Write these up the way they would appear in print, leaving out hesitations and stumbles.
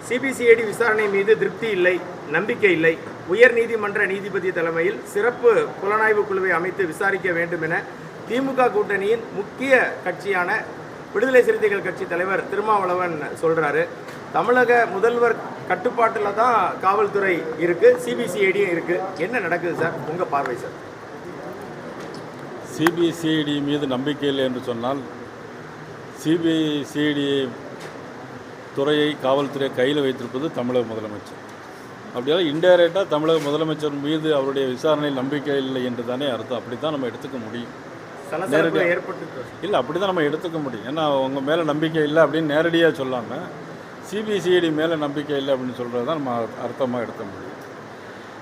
CBCID விசாரணை மீது திருப்தி இல்லை, நம்பிக்கை இல்லை. உயர் நீதிமன்ற நீதிபதி தலைமையில் சிறப்பு புலனாய்வு குழுவை அமைத்து விசாரிக்க வேண்டும் என திமுக கூட்டணியின் முக்கிய கட்சியான விடுதலை சிறுத்தைகள் கட்சி தலைவர் திருமாவளவன் சொல்றாரு. தமிழக முதல்வர் கட்டுப்பாட்டில் தான் காவல்துறை இருக்கு, சிபிசிஐடியும் இருக்கு. என்ன நடக்குது சார், உங்க பார்வை சார்? சிபிசிஐடி மீது நம்பிக்கை இல்லை என்று சொன்னால் சிபிசிஐடி துறையை காவல்துறை கையில் வைத்திருப்பது தமிழக முதலமைச்சர். அப்படியால் இன்டைரக்டாக தமிழக முதலமைச்சர் மீது அவருடைய விசாரணையில் நம்பிக்கை இல்லை என்று தானே அர்த்தம். அப்படி தான் நம்ம எடுத்துக்க முடியும். இல்லை, அப்படி தான் நம்ம எடுத்துக்க முடியும். ஏன்னா அவங்க மேலே நம்பிக்கை இல்லை அப்படின்னு நேரடியாக சொல்லாமல் சிபிசிஐடி மேலே நம்பிக்கை இல்லை அப்படின்னு சொல்கிறது தான் நம்ம அர்த்தமாக எடுக்க முடியும்.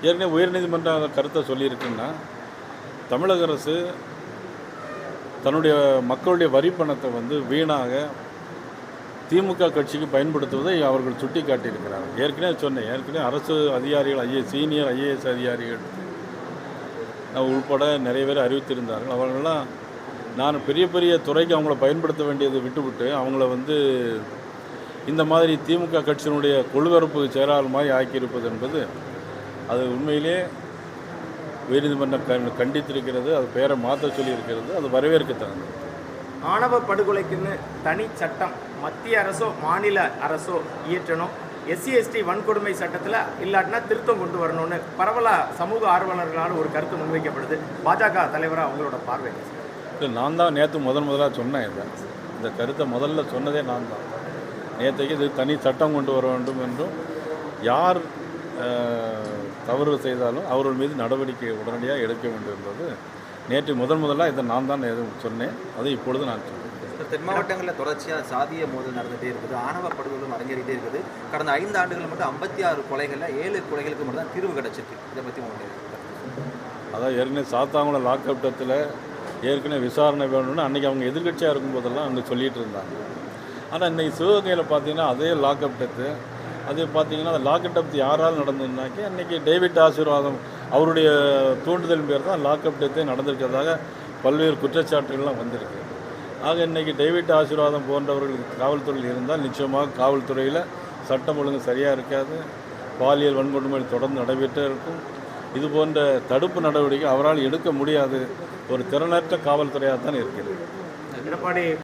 ஏற்கனவே உயர்நீதிமன்ற கருத்தை சொல்லியிருக்குன்னா, தமிழக அரசு தன்னுடைய மக்களுடைய வரி பணத்தை வீணாக திமுக கட்சிக்கு பயன்படுத்துவதை அவர்கள் சுட்டி காட்டியிருக்கிறார்கள். ஏற்கனவே அரசு அதிகாரிகள், சீனியர் ஐஏஎஸ் அதிகாரிகள் உள்பட நிறைய பேர் அறிவித்திருந்தார்கள். அவர்களெல்லாம் நான் பெரிய பெரிய துறைக்கு அவங்கள பயன்படுத்த வேண்டியதை விட்டுவிட்டு அவங்கள இந்த மாதிரி திமுக கட்சியினுடைய கொள்வரப்பு செயலாளர் மாதிரி ஆக்கியிருப்பது என்பது அது உண்மையிலே உயர்நீதிமன்றம் கண்டித்திருக்கிறது. அது பெயரை மாற்ற சொல்லியிருக்கிறது. அது வரவேற்கத்தக்கது. ஆணவ படுகொலைக்குன்னு தனி சட்டம் மத்திய அரசோ மாநில அரசோ இயற்றணும், SC/ST வன்கொடுமை சட்டத்தில் இல்லாட்டினா திருத்தம் கொண்டு வரணும்னு பரவலாக சமூக ஆர்வலர்களால் ஒரு கருத்து முன்வைக்கப்படுது. பாஜக தலைவராக அவங்களோட பார்வை? இல்லை, நான் தான் நேற்று முதலாக சொன்னேன். இந்த கருத்தை முதல்ல சொன்னதே நான் தான். நேற்றைக்கு இது தனி சட்டம் கொண்டு வர வேண்டும் என்றும், யார் தவறு செய்தாலும் அவர்கள் மீது நடவடிக்கை உடனடியாக எடுக்க வேண்டும் என்பது நேற்று முதலாக இதை நான் தான் சொன்னேன். அதை இப்பொழுது நான் சொன்னேன். தென் மாவட்டங்களில் தொடர்ச்சியாக சாதிய மோதல் நடந்துகிட்டே இருக்குது, ஆணவ படுகொலைகளும் அரங்கேறிட்டே இருக்குது. கடந்த 5 ஆண்டுகள் மட்டும் 56 கொலைகளில் 7 கொலைகளுக்கு மட்டும் தான் தீர்வு கிடச்சிருக்கு. இதை பற்றி உங்களுக்கு? அதான் ஏற்கனவே சாத்தாங்குளம் லாக்அப் டெத்தில் ஏற்கனவே விசாரணை வேணும்னு அன்றைக்கி அவங்க எதிர்கட்சியாக இருக்கும்போதெல்லாம் அங்கே சொல்லிகிட்டு இருந்தாங்க. ஆனால் இன்றைக்கி சிவகங்கையில் பார்த்தீங்கன்னா அதே லாக்அப் டெத்து, அது பார்த்தீங்கன்னா அந்த லாக்அப் டெத் யாரால் நடந்ததுனாக்கி அன்றைக்கி டேவிட் ஆசீர்வாதம் அவருடைய தூண்டுதல் பேர் தான் லாக்அப் டெத்தே நடந்திருக்கிறதாக பல்வேறு குற்றச்சாட்டுகள்லாம் வந்திருக்கு. ஆக இன்றைக்கி டேவிட் ஆசீர்வாதம் போன்றவர்களுக்கு காவல்துறையில் இருந்தால் நிச்சயமாக காவல்துறையில் சட்டம் ஒழுங்கு சரியாக இருக்காது, பாலியல் வன்கொடுமை தொடர்ந்து நடைபெற்றே இருக்கும். இது போன்ற தடுப்பு நடவடிக்கை அவரால் எடுக்க முடியாது. ஒரு திறனற்ற காவல்துறையாக தான் இருக்கிறது. எடப்பாடி